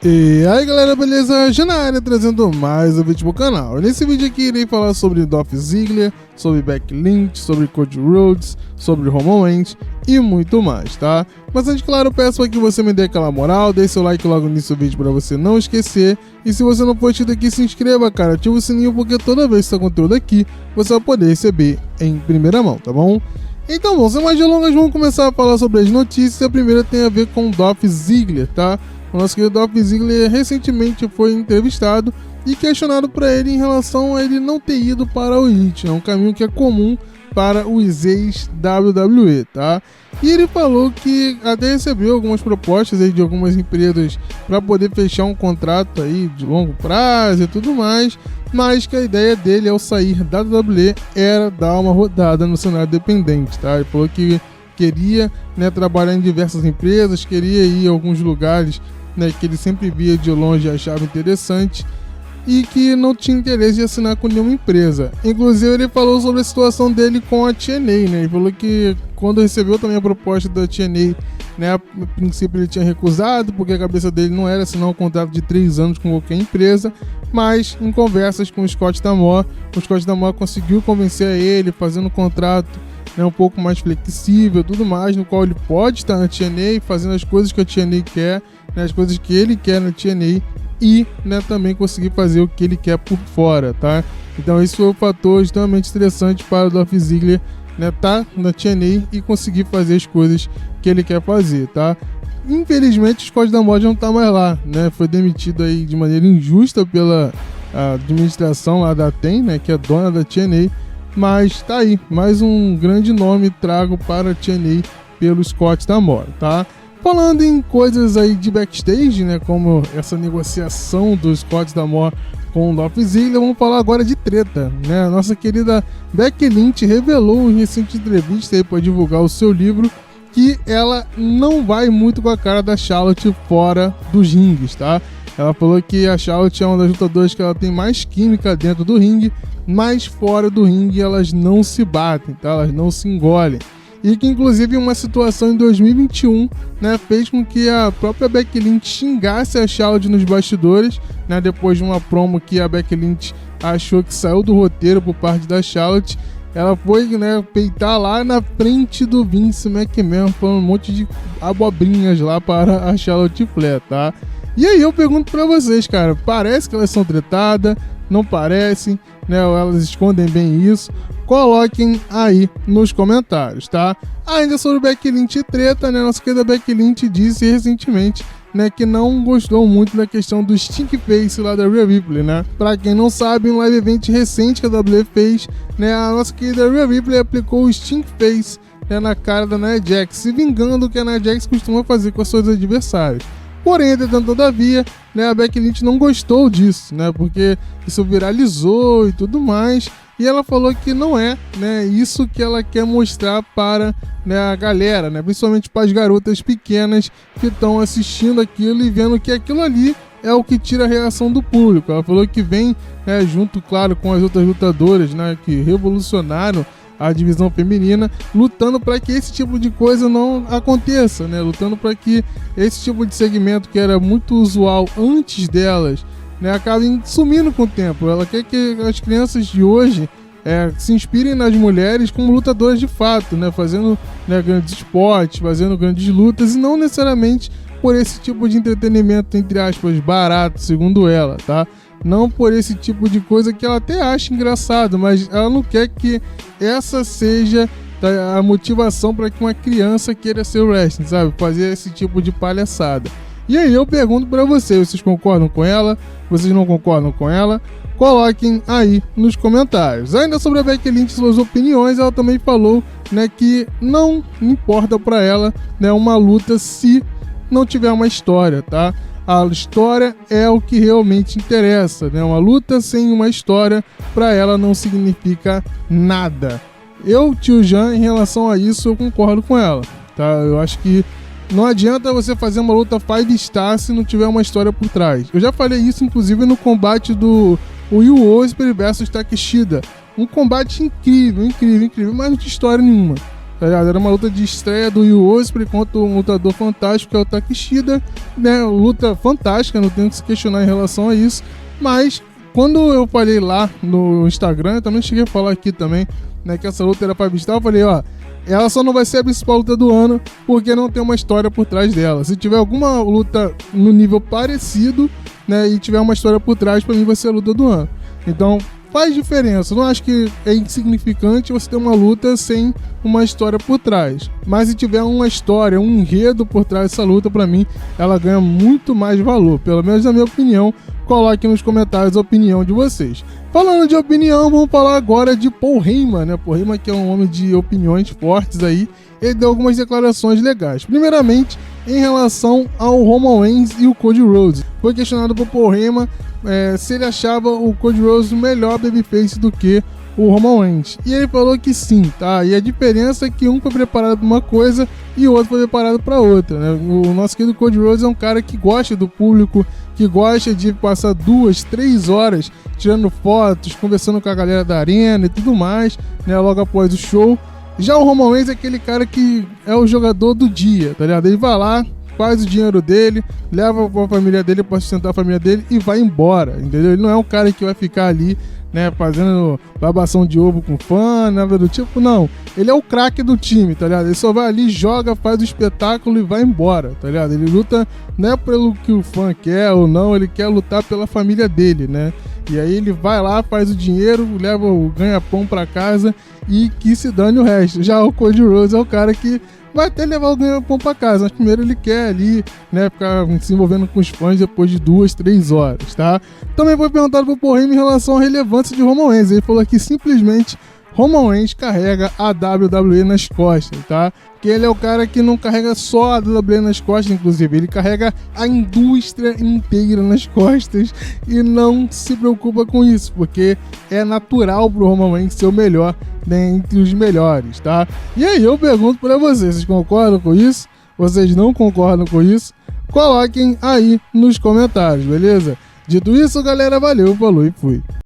E aí galera, beleza? Já na área trazendo mais um vídeo pro canal. Nesse vídeo aqui irei falar sobre Dolph Ziggler, sobre Becky Lynch, sobre Cody Rhodes, sobre Roman Reigns e muito mais, tá? Mas antes, claro, peço para que você me dê aquela moral, deixe seu like logo no início do vídeo para você não esquecer. E se você não for inscrito aqui, se inscreva, cara, ativa o sininho porque toda vez que sair conteúdo aqui, você vai poder receber em primeira mão, tá bom? Então, bom, sem mais delongas, vamos começar a falar sobre as notícias. A primeira tem a ver com Dolph Ziggler, tá? O nosso querido Dolph Ziggler recentemente foi entrevistado e questionado por ele em relação a ele não ter ido para o Elite, um caminho que é comum para os ex-WWE, tá? E ele falou que até recebeu algumas propostas aí de algumas empresas para poder fechar um contrato aí de longo prazo e tudo mais, mas que a ideia dele ao sair da WWE era dar uma rodada no cenário independente, tá? Ele falou que queria, né, trabalhar em diversas empresas, queria ir a alguns lugares, né, que ele sempre via de longe e achava interessante, e que não tinha interesse de assinar com nenhuma empresa. Inclusive ele falou sobre a situação dele com a TNA, né? Ele falou que quando recebeu também a proposta da TNA, né, a princípio ele tinha recusado, porque a cabeça dele não era assinar um contrato de 3 anos com qualquer empresa, mas em conversas com o Scott D'Amore conseguiu convencer a ele, fazendo um contrato, né, um pouco mais flexível, tudo mais, no qual ele pode estar na TNA, fazendo as coisas que a TNA quer, né, as coisas que ele quer na TNA, e, né, também conseguir fazer o que ele quer por fora, tá? Então esse foi um fator extremamente interessante para o Dolph Ziggler, né, tá na TNA e conseguir fazer as coisas que ele quer fazer, tá? Infelizmente o Scott D'Amore não tá mais lá, né? Foi demitido aí de maneira injusta pela administração lá da TEM, né, que é dona da TNA, mas tá aí, mais um grande nome trago para a TNA pelo Scott D'Amore, tá? Falando em coisas aí de backstage, né, como essa negociação do Scott D'Amore com o Dolph Ziggler, vamos falar agora de treta, né? A nossa querida Becky Lynch revelou em recente entrevista aí para divulgar o seu livro que ela não vai muito com a cara da Charlotte fora dos ringues, tá? Ela falou que a Charlotte é uma das lutadoras que ela tem mais química dentro do ringue, mas fora do ringue elas não se batem, tá? Elas não se engolem. E que inclusive uma situação em 2021, né, fez com que a própria Becky Lynch xingasse a Charlotte nos bastidores, né, depois de uma promo que a Becky Lynch achou que saiu do roteiro por parte da Charlotte. Ela foi, né, peitar lá na frente do Vince McMahon, falando um monte de abobrinhas lá para a Charlotte Flair, tá? E aí eu pergunto pra vocês, cara, parece que elas são tretadas, não parecem, né, ou elas escondem bem isso? Coloquem aí nos comentários, tá? Ainda sobre Becky Lynch e treta, né, nossa querida Becky Lynch disse recentemente, né, que não gostou muito da questão do Stink Face lá da Rhea Ripley, né? Pra quem não sabe, um live event recente que a WWE fez, né, a nossa querida Rhea Ripley aplicou o Stink Face, né, na cara da Nia Jax, se vingando do que a Nia Jax costuma fazer com as suas adversárias. Porém, entretanto, todavia, né, a Becky Lynch não gostou disso, né, porque isso viralizou e tudo mais, e ela falou que não é, né, isso que ela quer mostrar para, né, a galera, né, principalmente para as garotas pequenas que estão assistindo aquilo e vendo que aquilo ali é o que tira a reação do público. Ela falou que vem, né, junto, claro, com as outras lutadoras, né, que revolucionaram a divisão feminina, lutando para que esse tipo de coisa não aconteça, né? Lutando para que esse tipo de segmento que era muito usual antes delas, né, acabe sumindo com o tempo. Ela quer que as crianças de hoje se inspirem nas mulheres como lutadoras de fato, né? Fazendo, né, grandes esportes, fazendo grandes lutas, e não necessariamente por esse tipo de entretenimento, entre aspas, barato, segundo ela, tá? Não por esse tipo de coisa que ela até acha engraçado, mas ela não quer que essa seja a motivação para que uma criança queira ser wrestling, sabe? Fazer esse tipo de palhaçada. E aí eu pergunto para vocês concordam com ela? Vocês não concordam com ela? Coloquem aí nos comentários. Ainda sobre a Becky Lynch e suas opiniões, ela também falou, né, que não importa para ela, né, uma luta se não tiver uma história, tá? A história é o que realmente interessa, né? Uma luta sem uma história para ela não significa nada. Eu, tio Jean, em relação a isso, eu concordo com ela, tá? Eu acho que não adianta você fazer uma luta 5-star se não tiver uma história por trás. Eu já falei isso, inclusive, no combate do Will Ospreay versus Takeshita. Um combate incrível, mas não tinha história nenhuma. tá ligado? Era uma luta de estreia do Yu Ospreay contra um lutador fantástico, que é o Takeshita, né? Luta fantástica, não tenho que se questionar em relação a isso, mas quando eu falei lá no Instagram, eu também cheguei a falar aqui também, né, que essa luta era pra Bistal, eu falei, ó, ela só não vai ser a principal luta do ano porque não tem uma história por trás dela. Se tiver alguma luta no nível parecido, né, e tiver uma história por trás, pra mim vai ser a luta do ano. Então faz diferença. Eu não acho que é insignificante você ter uma luta sem uma história por trás. Mas se tiver uma história, um enredo por trás dessa luta, pra mim, ela ganha muito mais valor. Pelo menos na minha opinião. Coloque nos comentários a opinião de vocês. Falando de opinião, vamos falar agora de Paul Heyman, né? Paul Heyman, que é um homem de opiniões fortes aí, ele deu algumas declarações legais. Primeiramente, em relação ao Roman Reigns e o Cody Rhodes. Foi questionado por Paul Heyman se ele achava o Cody Rhodes o melhor babyface do que o Roman Reigns. E ele falou que sim, tá? E a diferença é que um foi preparado para uma coisa e o outro foi preparado para outra, né? O nosso querido Cody Rhodes é um cara que gosta do público, que gosta de passar 2, 3 horas tirando fotos, conversando com a galera da arena e tudo mais, né? Logo após o show. Já o Roman Reigns é aquele cara que é o jogador do dia, tá ligado? Ele vai lá, faz o dinheiro dele, leva pra família dele pra sustentar a família dele e vai embora, entendeu? Ele não é um cara que vai ficar ali, né, fazendo babação de ovo com fã, nada do tipo, não. Ele é o craque do time, tá ligado? Ele só vai ali, joga, faz o espetáculo e vai embora, tá ligado? Ele luta não é pelo que o fã quer ou não, ele quer lutar pela família dele, né? E aí ele vai lá, faz o dinheiro, leva o ganha-pão pra casa e que se dane o resto. Já o Cody Rhodes é o cara que vai até levar o ganha-pão pra casa, mas primeiro ele quer ali, né, ficar se envolvendo com os fãs depois de 2, 3 horas, tá? Também foi perguntado pro Paul Heyman em relação à relevância de Roman Reigns. Ele falou que simplesmente Roman Reigns carrega a WWE nas costas, tá? Que ele é o cara que não carrega só a WWE nas costas, inclusive, ele carrega a indústria inteira nas costas e não se preocupa com isso, porque é natural pro Roman Reigns ser o melhor, né, entre os melhores, tá? E aí eu pergunto pra vocês concordam com isso? Vocês não concordam com isso? Coloquem aí nos comentários, beleza? Dito isso, galera, valeu, falou e fui.